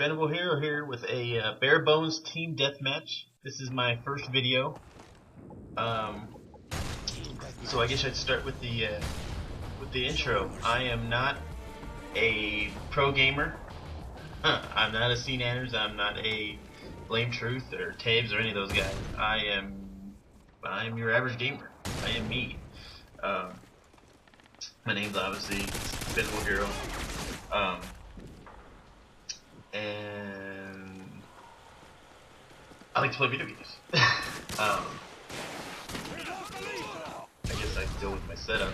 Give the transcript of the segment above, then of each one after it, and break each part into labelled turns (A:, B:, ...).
A: Xpendable Hero here with a bare bones team deathmatch. This is my first video, so I guess I'd start with the intro. I am not a pro gamer. I'm not a C-Nanners. I'm not a Blame Truth or Tabes or any of those guys. I'm your average gamer. I am me. My name's obviously Xpendable Hero. And I like to play video games. I guess I can go with my setup.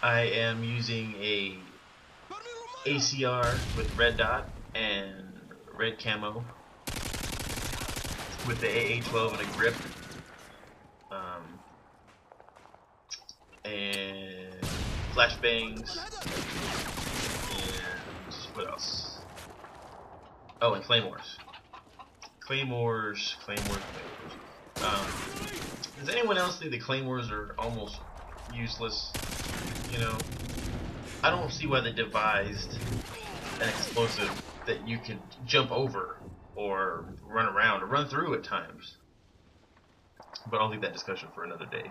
A: I am using a ACR with red dot and red camo with the AA-12 and a grip. And flashbangs. What else? Oh, and claymores. Claymores. Does anyone else think the claymores are almost useless? You know, I don't see why they devised an explosive that you can jump over or run around or run through at times. But I'll leave that discussion for another day.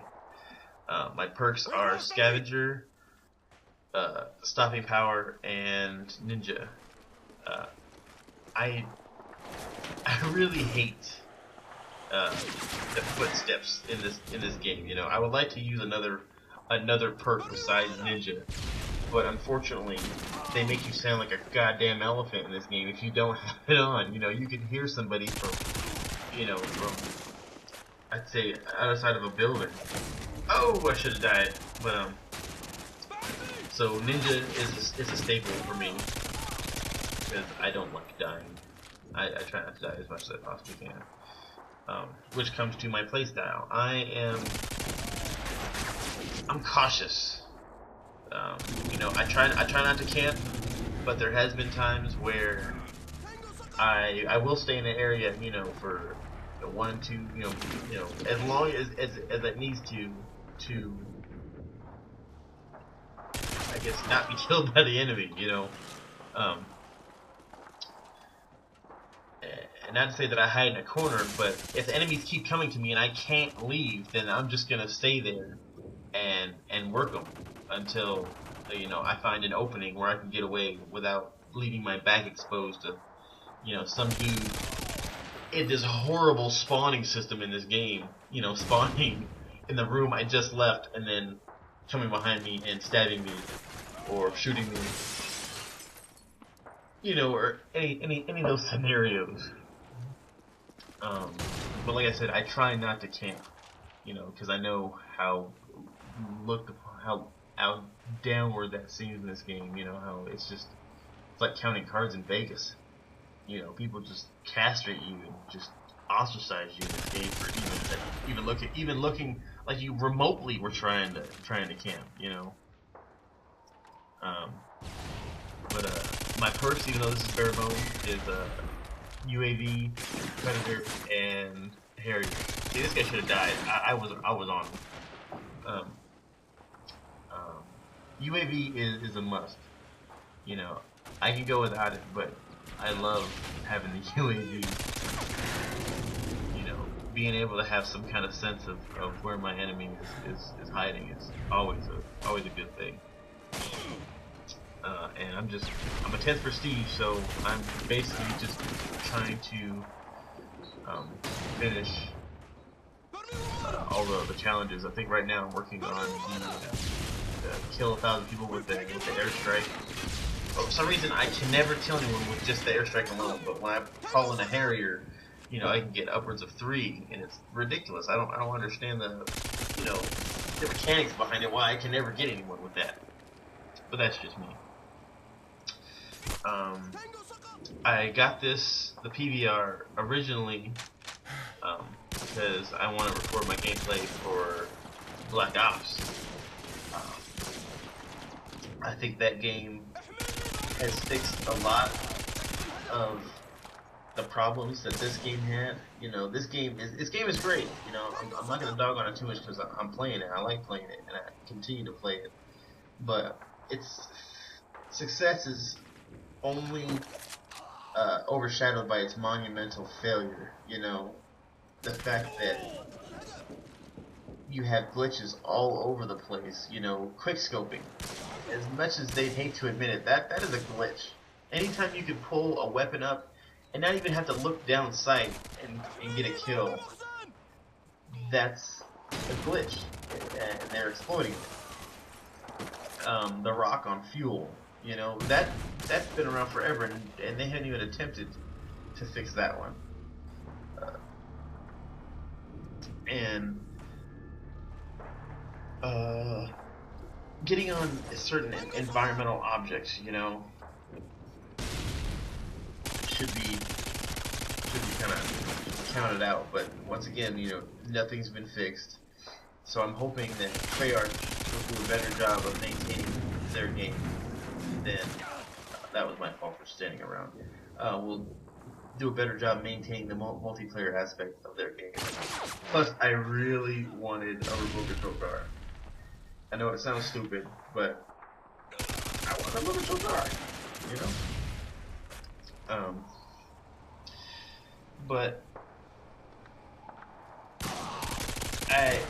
A: My perks are Scavenger, Stopping Power, and Ninja. I really hate the footsteps in this game. You know, I would like to use another perk besides Ninja, but unfortunately, they make you sound like a goddamn elephant in this game if you don't have it on. You know, you can hear somebody from I'd say outside of a building. Oh, I should have died, but so Ninja is a staple for me because I don't like dying. I try not to die as much as I possibly can. Which comes to my playstyle. I'm cautious. You know, I try not to camp, but there has been times where I will stay in an area, you know, for 1, 2, you know, as long as it needs to I guess not be killed by the enemy, you know. And not to say that I hide in a corner, but if the enemies keep coming to me and I can't leave, then I'm just gonna stay there and work them until, you know, I find an opening where I can get away without leaving my back exposed to, you know, some dude in this horrible spawning system in this game. You know, spawning in the room I just left and then coming behind me and stabbing me or shooting me. You know, or any of those scenarios. But like I said, I try not to camp, you know, because I know how downward that seems in this game. You know, how it's like counting cards in Vegas. You know, people just castrate you and just ostracize you in this game for even looking like you remotely were trying to camp. You know. My perks, even though this is bare bones, is UAV, Predator, and Harrier. See, this guy should have died. I was on him. UAV is a must. You know, I can go without it, but I love having the UAV. You know, being able to have some kind of sense of where my enemy is hiding is always a good thing. And I'm a 10th prestige, so I'm basically just trying to finish all the challenges. I think right now I'm working on the kill 1,000 people with the airstrike. For some reason I can never kill anyone with just the airstrike alone, but when I call in a Harrier, you know, I can get upwards of 3, and it's ridiculous. I don't understand the mechanics behind it, why I can never get anyone with that. But that's just me. I got the PVR originally because I want to record my gameplay for Black Ops. I think that game has fixed a lot of the problems that this game had. You know, this game is great. You know, I'm not gonna dog on it too much because I'm playing it. I like playing it, and I continue to play it. But its success is only overshadowed by its monumental failure. You know, the fact that you have glitches all over the place. You know, quickscoping. As much as they'd hate to admit it, that is a glitch. Anytime you could pull a weapon up and not even have to look down sight and get a kill, that's a glitch, and they're exploiting it. The rock on fuel, you know, that's been around forever, and they hadn't even attempted to fix that one. And getting on certain environmental objects, you know, should be kind of counted out. But once again, you know, nothing's been fixed. So I'm hoping that Treyarch will do a better job of maintaining their game than that was my fault for standing around. Will do a better job maintaining the multiplayer aspect of their game. Plus, I really wanted a remote control car. I know it sounds stupid, but I want a remote control car, you know? But I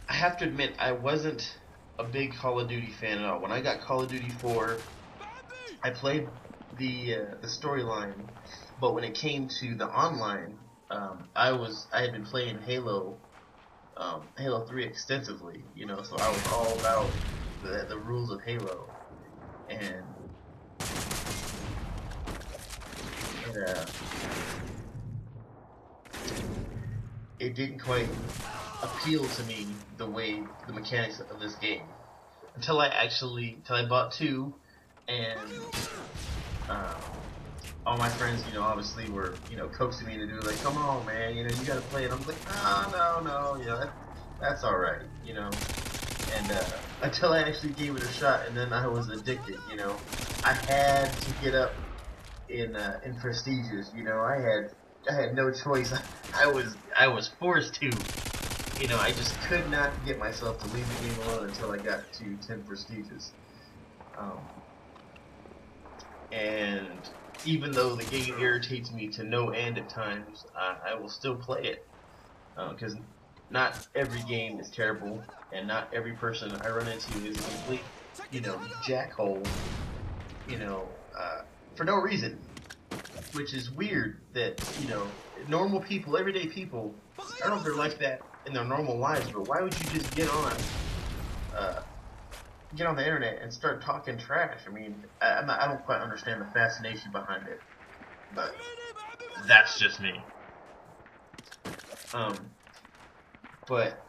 A: have to admit, I wasn't a big Call of Duty fan at all. When I got Call of Duty 4, I played the storyline, but when it came to the online, I had been playing Halo 3 extensively, you know, so I was all about the rules of Halo, and it didn't quite appeal to me the way the mechanics of this game until I bought 2, and all my friends, you know, obviously were, you know, coaxing me to do it, like, come on, man, you know, you gotta play it. I was like, no, you know, that's all right, you know. And until I actually gave it a shot, and then I was addicted, you know. I had to get up in prestigious, you know. I had no choice. I was forced to, you know. I just could not get myself to leave the game alone until I got to 10 prestigious. And even though the game irritates me to no end at times, I will still play it, because not every game is terrible, and not every person I run into is a complete, you know, jackhole, you know, for no reason. Which is weird that, you know, normal people, everyday people, I don't know if they're like that in their normal lives, but why would you just get on the internet and start talking trash? I mean, I don't quite understand the fascination behind it, but that's just me. But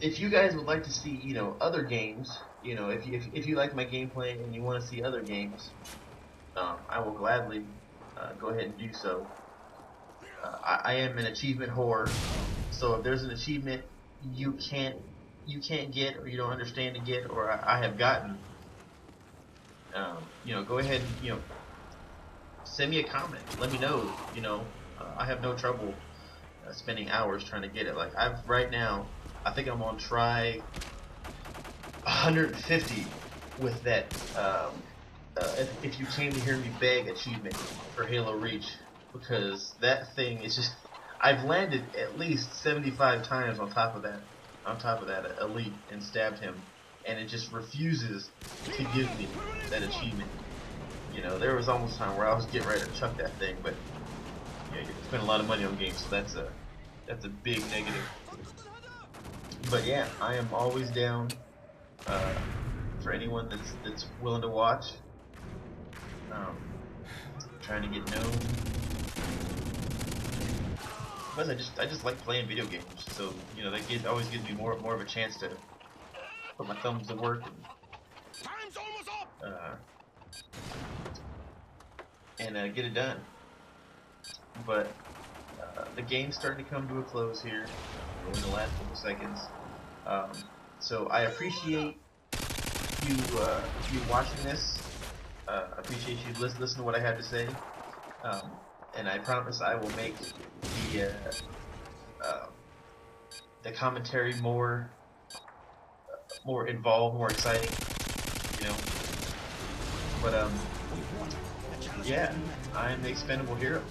A: if you guys would like to see, you know, other games, you know, if you like my gameplay and you want to see other games, I will gladly go ahead and do so. I am an achievement whore, so if there's an achievement you can't get, or you don't understand to get, or I have gotten, you know, go ahead and, you know, send me a comment. Let me know. You know, I have no trouble spending hours trying to get it. Like right now, I think I'm on try 150 with that. If you came to hear me beg achievement for Halo Reach, because that thing is just, I've landed at least 75 times on top of that elite and stabbed him, and it just refuses to give me that achievement. You know, there was almost a time where I was getting ready to chuck that thing, but you know, you spend a lot of money on games, so that's a big negative. But yeah, I am always down for anyone that's willing to watch. Trying to get known, but I just like playing video games. So, you know, that always gives me more of a chance to put my thumbs to work and get it done. But the game's starting to come to a close here in the last couple seconds. So I appreciate you watching this. I appreciate you listen to what I have to say, and I promise I will make the commentary more involved, more exciting. You know, But yeah, I am the expendable hero.